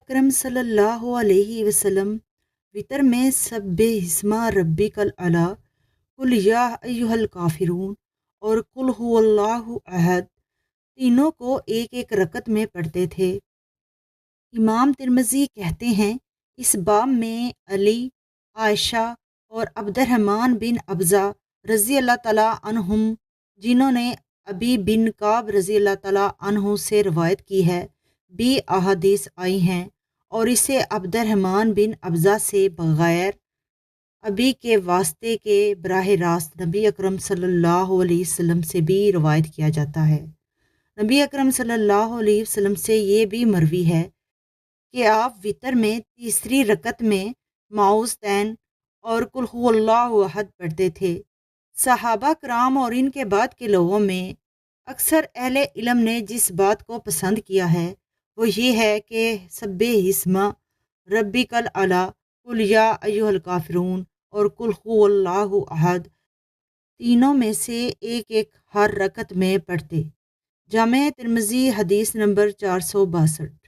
اکرم صلی اللہ علیہ وسلم وطر میں سب اسما ربی کل اعلیٰ کل یا ایہا الکافرون اور کل هو اللہ احد تینوں کو ایک ایک رکعت میں پڑھتے تھے۔ امام ترمذی کہتے ہیں اس باب میں علی، عائشہ اور عبد الرحمن بن ابزہ رضی اللہ تعالیٰ عنہم، جنہوں نے ابی بن کعب رضی اللہ تعالیٰ عنہ سے روایت کی ہے، بھی احادیث آئی ہیں، اور اسے عبد الرحمن بن ابزہ سے بغیر ابی کے واسطے کے براہ راست نبی اکرم صلی اللہ علیہ وسلم سے بھی روایت کیا جاتا ہے۔ نبی اکرم صلی اللہ علیہ وسلم سے یہ بھی مروی ہے کہ آپ وطر میں تیسری رکعت میں معوذتین اور قل هو اللہ احد پڑھتے تھے۔ صحابہ کرام اور ان کے بعد کے لوگوں میں اکثر اہل علم نے جس بات کو پسند کیا ہے وہ یہ ہے کہ سبح اسم ربک الاعلیٰ، قل یا ایہا الکافرون اور قل هو اللہ احد تینوں میں سے ایک ایک ہر رکعت میں پڑھتے۔ جامع ترمذی حدیث نمبر 462۔